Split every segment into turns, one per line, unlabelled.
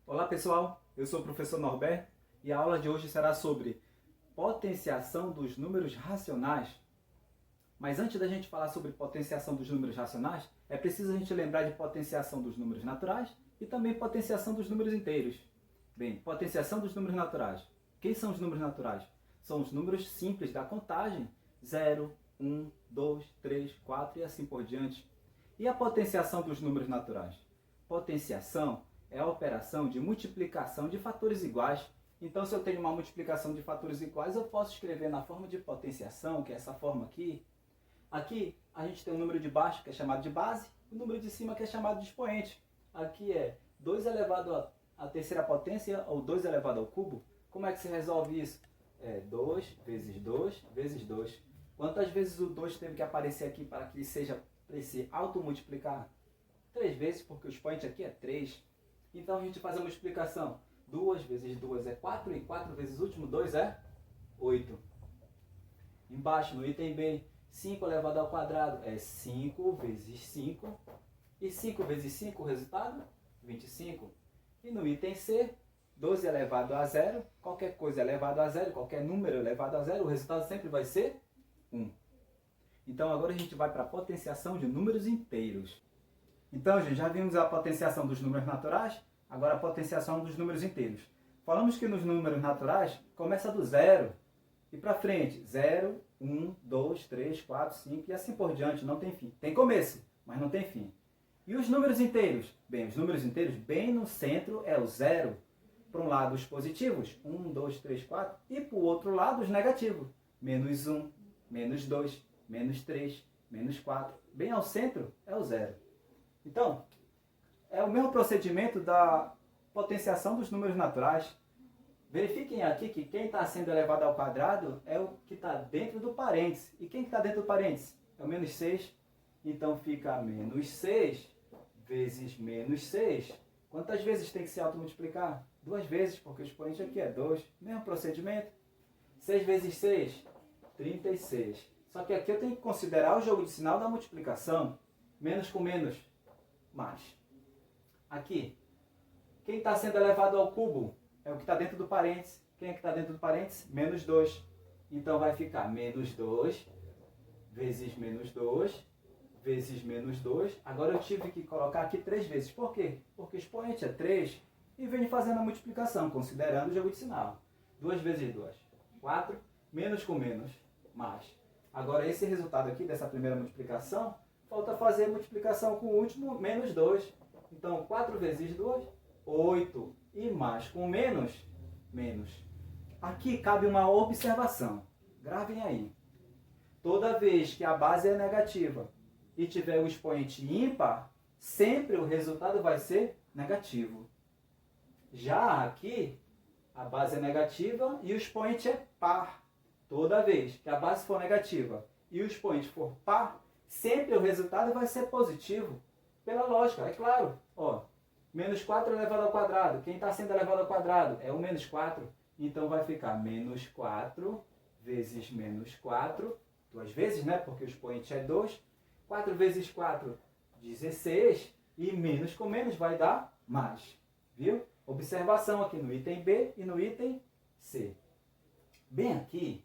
Olá pessoal, eu sou o professor Norberto e a aula de hoje será sobre potenciação dos números racionais. Mas antes da gente falar sobre potenciação dos números racionais, é preciso a gente lembrar de potenciação dos números naturais e também potenciação dos números inteiros. Bem, potenciação dos números naturais. Quem são os números naturais? São os números simples da contagem: 0, 1, 2, 3, 4 e assim por diante. E a potenciação dos números naturais? Potenciação é a operação de multiplicação de fatores iguais. Então, se eu tenho uma multiplicação de fatores iguais, eu posso escrever na forma de potenciação, que é essa forma aqui. Aqui, a gente tem o número de baixo, que é chamado de base, e o número de cima, que é chamado de expoente. Aqui é 2 elevado à terceira potência, ou 2 elevado ao cubo. Como é que se resolve isso? É 2 vezes 2 vezes 2. Quantas vezes o 2 teve que aparecer aqui para que seja para se automultiplicar? 3 vezes, porque o expoente aqui é 3. Então a gente faz a multiplicação. 2 vezes 2 é 4 e 4 vezes o último 2 é 8. Embaixo, no item B, 5 elevado ao quadrado é 5 vezes 5. E 5 vezes 5, o resultado? 25. E no item C, 12 elevado a 0, qualquer coisa elevado a 0, qualquer número elevado a 0, o resultado sempre vai ser 1. Então agora a gente vai para a potenciação de números inteiros. Então, gente, já vimos a potenciação dos números naturais, agora a potenciação dos números inteiros. Falamos que nos números naturais começa do zero e para frente. 0, 1, 2, 3, 4, 5 e assim por diante, não tem fim. Tem começo, mas não tem fim. E os números inteiros? Bem, os números inteiros, bem no centro é o zero. Para um lado os positivos, 1, 2, 3, 4, e para o outro lado os negativos. Menos 1, menos 2, menos 3, menos 4. Bem ao centro é o zero. Então, é o mesmo procedimento da potenciação dos números naturais. Verifiquem aqui que quem está sendo elevado ao quadrado é o que está dentro do parênteses. E quem está dentro do parênteses? É o menos 6. Então fica menos 6 vezes menos 6. Quantas vezes tem que se automultiplicar? 2 vezes, porque o expoente aqui é 2. Mesmo procedimento. 6 vezes 6, 36. Só que aqui eu tenho que considerar o jogo de sinal da multiplicação. Menos com menos, mais. Aqui, quem está sendo elevado ao cubo é o que está dentro do parênteses. Quem é que está dentro do parênteses? Menos 2. Então vai ficar menos 2 vezes menos 2 vezes menos 2. Agora eu tive que colocar aqui 3 vezes. Por quê? Porque o expoente é 3 e venho fazendo a multiplicação, considerando o jogo de sinal. 2 vezes 2, 4. Menos com menos, mais. Agora esse resultado aqui, dessa primeira multiplicação, falta fazer a multiplicação com o último, menos 2. Então, 4 vezes 2, 8. E mais com menos, menos. Aqui cabe uma observação. Gravem aí. Toda vez que a base é negativa e tiver o expoente ímpar, sempre o resultado vai ser negativo. Já aqui, a base é negativa e o expoente é par. Toda vez que a base for negativa e o expoente for par, sempre o resultado vai ser positivo. Pela lógica, é claro. Ó, menos 4 elevado ao quadrado. Quem está sendo elevado ao quadrado é o menos 4. Então vai ficar menos 4 vezes menos 4. 2 vezes, né? Porque o expoente é 2. 4 vezes 4, 16. E menos com menos vai dar mais. Viu? Observação aqui no item B e no item C. Bem aqui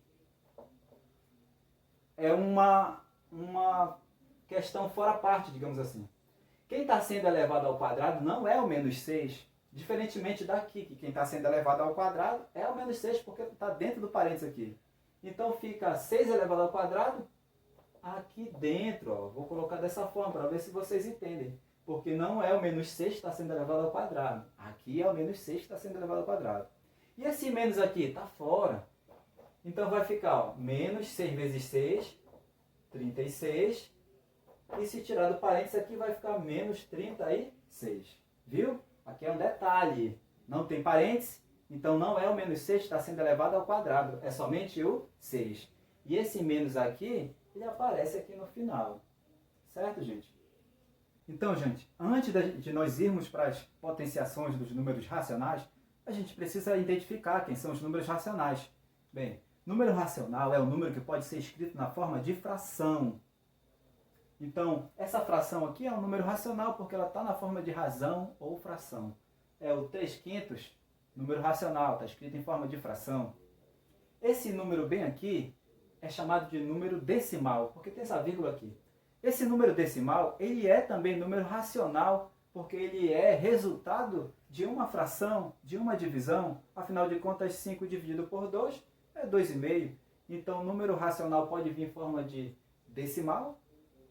é uma questão fora parte, digamos assim. Quem está sendo elevado ao quadrado não é o menos 6, diferentemente daqui, que quem está sendo elevado ao quadrado é o menos 6, porque está dentro do parênteses aqui. Então fica 6 elevado ao quadrado aqui dentro. Ó. Vou colocar dessa forma para ver se vocês entendem. Porque não é o menos 6 que está sendo elevado ao quadrado. Aqui é o menos 6 que está sendo elevado ao quadrado. E esse menos aqui está fora. Então vai ficar ó, menos 6 vezes 6, 36. E se tirar do parênteses aqui vai ficar menos 36. Viu? Aqui é um detalhe. Não tem parênteses, então não é o menos 6 que está sendo elevado ao quadrado. É somente o 6. E esse menos aqui, ele aparece aqui no final. Certo, gente? Então, gente, antes de nós irmos para as potenciações dos números racionais, a gente precisa identificar quem são os números racionais. Bem, número racional é um número que pode ser escrito na forma de fração. Então, essa fração aqui é um número racional porque ela está na forma de razão ou fração. é o 3/5, número racional, está escrito em forma de fração. Esse número bem aqui é chamado de número decimal, porque tem essa vírgula aqui. Esse número decimal, ele é também número racional, porque ele é resultado de uma fração, de uma divisão. Afinal de contas, 5 dividido por 2 é 2,5. Então, o número racional pode vir em forma de decimal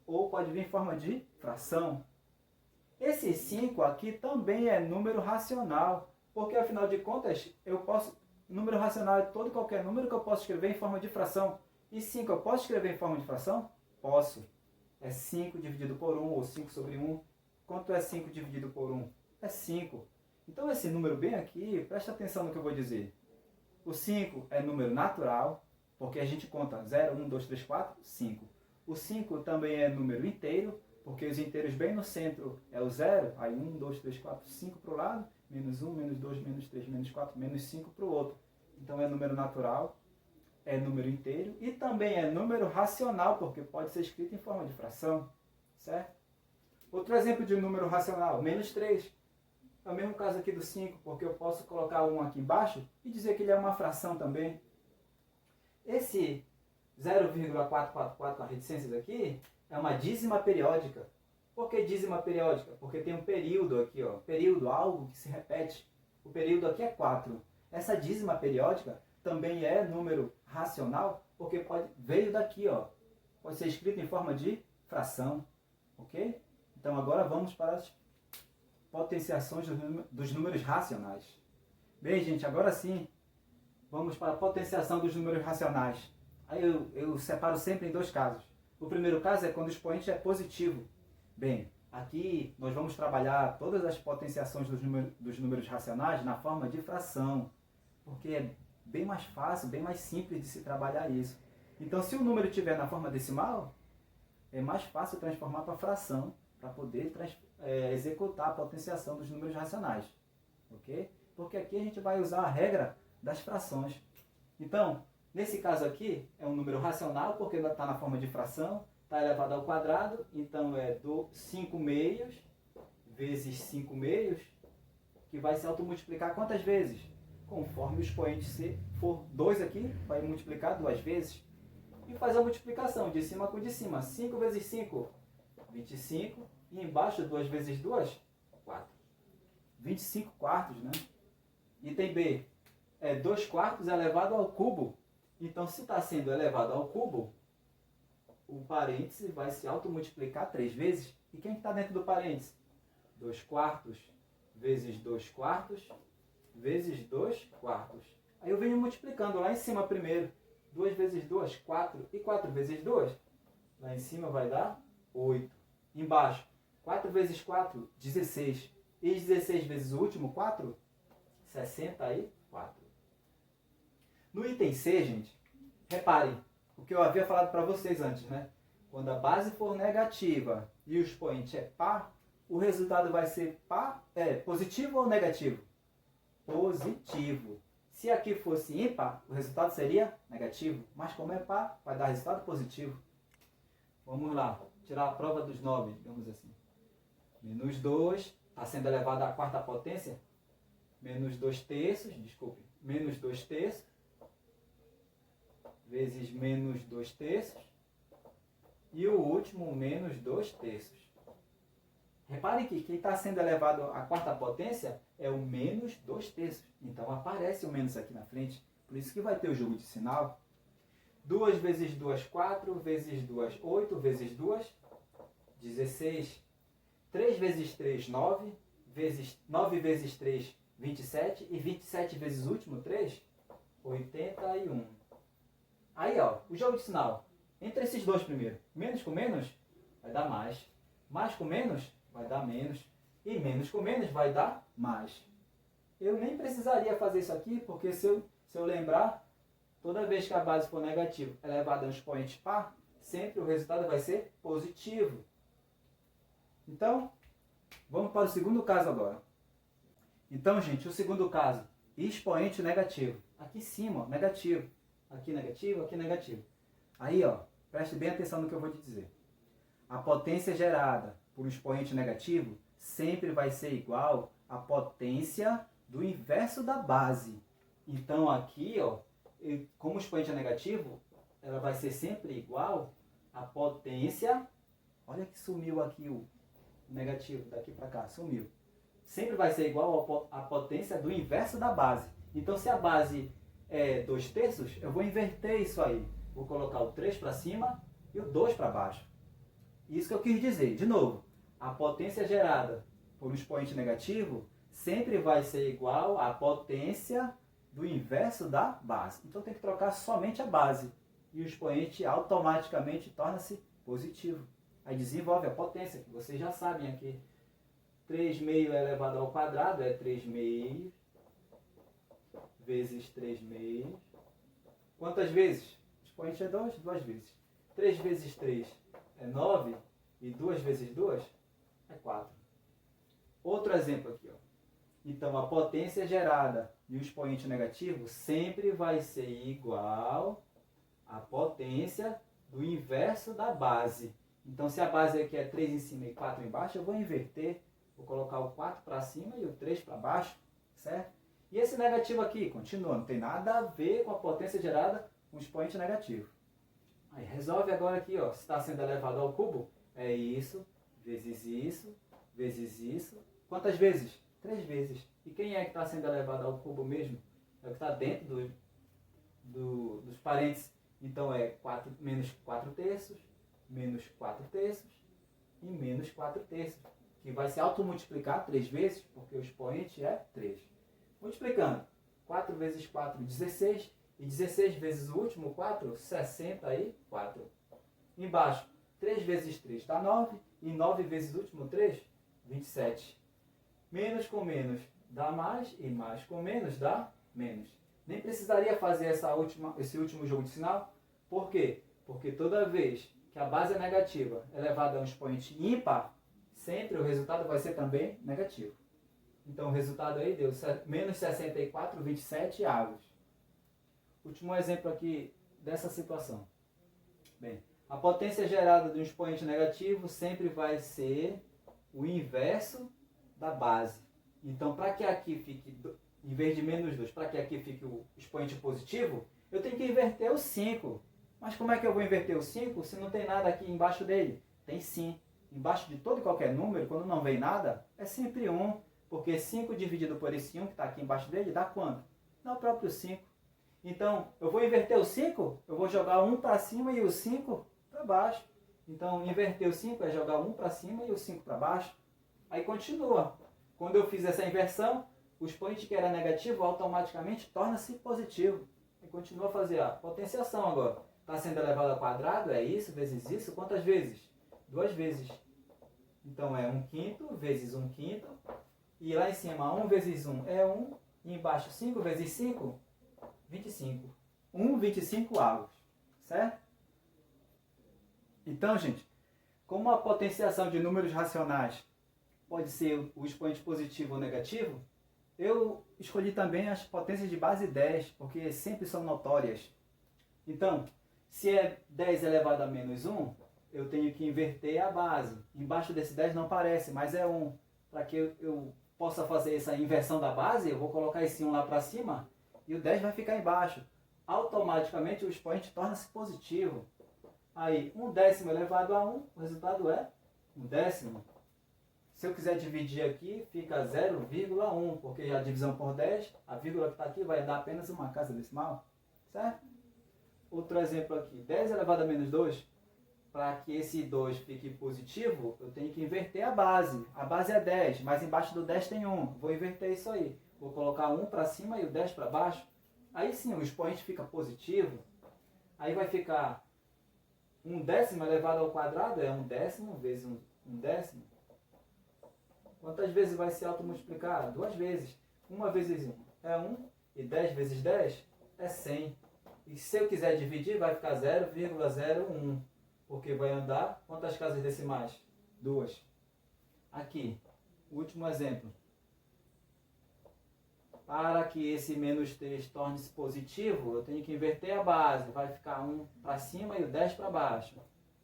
ou pode vir em forma de fração. Esse 5 aqui também é número racional, porque afinal de contas, número racional é todo e qualquer número que eu posso escrever em forma de fração. E 5 eu posso escrever em forma de fração? Posso. É 5 dividido por 1, ou 5 sobre 1. Quanto é 5 dividido por 1? É 5. Então esse número bem aqui, presta atenção no que eu vou dizer. O 5 é número natural, porque a gente conta 0, 1, 2, 3, 4, 5. O 5 também é número inteiro, porque os inteiros bem no centro é o 0. Aí 1, 2, 3, 4, 5 para o lado, menos 1, menos 2, menos 3, menos 4, menos 5 para o outro. Então é número natural, é número inteiro e também é número racional, porque pode ser escrito em forma de fração, certo? Outro exemplo de número racional, menos 3. É o mesmo caso aqui do 5, porque eu posso colocar 1 aqui embaixo e dizer que ele é uma fração também. Esse 0,444 com a reticências aqui é uma dízima periódica. Por que dízima periódica? Porque tem um período aqui, ó, período, algo que se repete. O período aqui é 4. Essa dízima periódica também é número racional, porque veio daqui, ó. Pode ser escrito em forma de fração, ok? Então agora vamos para as potenciações dos números racionais. Bem, gente, agora sim, vamos para a potenciação dos números racionais. Aí eu separo sempre em dois casos. O primeiro caso é quando o expoente é positivo. Bem, aqui nós vamos trabalhar todas as potenciações dos números racionais na forma de fração, porque é bem mais fácil, bem mais simples de se trabalhar isso. Então, se o número estiver na forma decimal, é mais fácil transformar para fração, para poder executar a potenciação dos números racionais. Ok? Porque aqui a gente vai usar a regra das frações. Então, nesse caso aqui, é um número racional, porque está na forma de fração, está elevado ao quadrado, então é 5 meios vezes 5 meios, que vai se automultiplicar quantas vezes? Conforme o expoente for 2 aqui, vai multiplicar 2 vezes. E faz a multiplicação de cima com de cima. 5 vezes 5, 25. E embaixo, 2 vezes 2, 4. 25 quartos, né? Item B. 2 quartos elevado ao cubo. Então, se está sendo elevado ao cubo, o parêntese vai se automultiplicar 3 vezes. E quem está dentro do parêntese? 2 quartos vezes 2 quartos vezes 2 quartos. Aí eu venho multiplicando lá em cima primeiro. 2 vezes 2, 4. E 4 vezes 2? Lá em cima vai dar 8. Embaixo, 4 vezes 4, 16. E 16 vezes o último, 4? 64. No item C, gente, reparem o que eu havia falado para vocês antes, né? Quando a base for negativa e o expoente é par, o resultado vai ser positivo ou negativo? Positivo. Se aqui fosse ímpar, o resultado seria negativo. Mas como é par, vai dar resultado positivo. Vamos lá, tirar a prova dos 9, digamos assim. Menos 2, está sendo elevado à quarta potência. Menos 2 terços, desculpe. Menos 2 terços. Vezes menos 2 terços. E o último, menos 2 terços. Reparem que quem está sendo elevado à quarta potência é o menos 2 terços. Então aparece o menos aqui na frente. Por isso que vai ter o jogo de sinal. 2 vezes 2, 4. Vezes 2, 8. Vezes 2, 16. 3 vezes 3, 9. 9 vezes 3, 27. E 27 vezes o último 3, 81. Aí, ó, o jogo de sinal. Entre esses dois primeiro. Menos com menos vai dar mais. Mais com menos vai dar menos. E menos com menos vai dar mais. Eu nem precisaria fazer isso aqui, porque se eu lembrar, toda vez que a base for negativa elevada a um expoente par, sempre o resultado vai ser positivo. Então, vamos para o segundo caso agora. Então, gente, o segundo caso, expoente negativo. Aqui em cima, ó, negativo. Aqui negativo, aqui negativo. Aí, ó, preste bem atenção no que eu vou te dizer. A potência gerada por um expoente negativo sempre vai ser igual a potência do inverso da base. Então aqui, ó, como o expoente é negativo, ela vai ser sempre igual à potência. Olha que sumiu aqui o negativo, daqui para cá, sumiu. Sempre vai ser igual à potência do inverso da base. Então se a base é 2/3, eu vou inverter isso aí. Vou colocar o 3 para cima e o 2 para baixo. Isso que eu quis dizer. De novo, a potência gerada por um expoente negativo sempre vai ser igual à potência do inverso da base. Então tem que trocar somente a base. E o expoente automaticamente torna-se positivo. Aí desenvolve a potência, que vocês já sabem aqui. 3/2 elevado ao quadrado é 3/2 vezes 3/2. Quantas vezes? O expoente é 2, 2 vezes. 3 vezes 3 é 9 e 2 vezes 2 é 4. Outro exemplo aqui, ó. Então a potência gerada de um expoente negativo sempre vai ser igual à potência do inverso da base. Então se a base aqui é 3 em cima e 4 embaixo, eu vou inverter. Vou colocar o 4 para cima e o 3 para baixo, certo? E esse negativo aqui, continua, não tem nada a ver com a potência gerada com o expoente negativo. Aí resolve agora aqui, ó, se está sendo elevado ao cubo, é isso, vezes isso. Quantas vezes? 3 vezes. E quem é que está sendo elevado ao cubo mesmo? É o que está dentro dos parênteses. Então é 4, menos 4/3, menos 4/3 e menos 4/3. Que vai se automultiplicar 3 vezes, porque o expoente é 3. Multiplicando. 4 vezes 4, 16. E 16 vezes o último 4, 64. Embaixo, 3 vezes 3 dá 9. E 9 vezes o último 3, 27. Menos com menos dá mais. E mais com menos dá menos. Nem precisaria fazer esse último jogo de sinal. Por quê? Porque toda vez que a base é negativa elevada a um expoente ímpar, sempre o resultado vai ser também negativo. Então o resultado aí deu menos 64, 27 avos. Último exemplo aqui dessa situação. Bem, a potência gerada de um expoente negativo sempre vai ser o inverso da base. Então para que aqui fique, em vez de menos 2, para que aqui fique o expoente positivo, eu tenho que inverter o 5. Mas como é que eu vou inverter o 5 se não tem nada aqui embaixo dele? Tem sim. Embaixo de todo e qualquer número, quando não vem nada, é sempre 1. Porque 5 dividido por esse 1 que está aqui embaixo dele, dá quanto? Dá o próprio 5. Então, eu vou inverter o 5, eu vou jogar 1 para cima e o 5 para baixo. Então, inverter o 5 é jogar 1 para cima e o 5 para baixo. Aí continua. Quando eu fiz essa inversão, o expoente que era negativo automaticamente torna-se positivo. E continua a fazer a potenciação agora. Está sendo elevado ao quadrado, é isso, vezes isso. Quantas vezes? 2 vezes. Então é 1/5 vezes 1/5. E lá em cima 1 vezes 1 é 1. E embaixo 5 vezes 5, 25. 1/25 avos. Certo? Então, gente, como a potenciação de números racionais pode ser o expoente positivo ou negativo, eu escolhi também as potências de base 10, porque sempre são notórias. Então, se é 10 elevado a menos 1, eu tenho que inverter a base. Embaixo desse 10 não aparece, mas é 1. Para que eu possa fazer essa inversão da base, eu vou colocar esse 1 lá para cima e o 10 vai ficar embaixo. Automaticamente o expoente torna-se positivo. Aí, 1/10 elevado a 1, o resultado é 1/10. Se eu quiser dividir aqui, fica 0,1, porque a divisão por 10, a vírgula que está aqui vai dar apenas uma casa decimal. Certo? Outro exemplo aqui, 10 elevado a menos 2. Para que esse 2 fique positivo, eu tenho que inverter a base. A base é 10, mas embaixo do 10 tem 1. Vou inverter isso aí. Vou colocar 1 para cima e o 10 para baixo. Aí sim, o expoente fica positivo. Aí vai ficar 1/10 elevado ao quadrado, é 1/10 vezes 1/10. Quantas vezes vai se automultiplicar? 2 vezes. 1 vezes 1 é 1 e 10 vezes 10 é 100. E se eu quiser dividir, vai ficar 0,01. Porque vai andar quantas casas decimais? 2. Aqui, o último exemplo. Para que esse menos 3 torne-se positivo, eu tenho que inverter a base. Vai ficar 1 para cima e o 10 para baixo.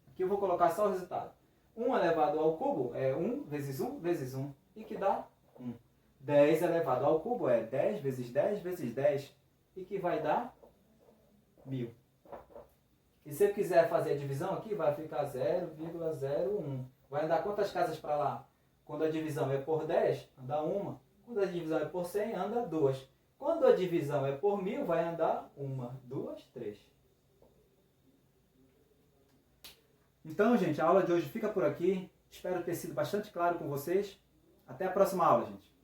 Aqui eu vou colocar só o resultado. 1 elevado ao cubo é 1 vezes 1 vezes 1. E que dá 1. 10 elevado ao cubo é 10 vezes 10 vezes 10. E que vai dar 1000. E se eu quiser fazer a divisão aqui, vai ficar 0,01. Vai andar quantas casas para lá? Quando a divisão é por 10, anda uma. Quando a divisão é por 100, anda 2. Quando a divisão é por 1000, vai andar 1, 2, 3. Então, gente, a aula de hoje fica por aqui. Espero ter sido bastante claro com vocês. Até a próxima aula, gente.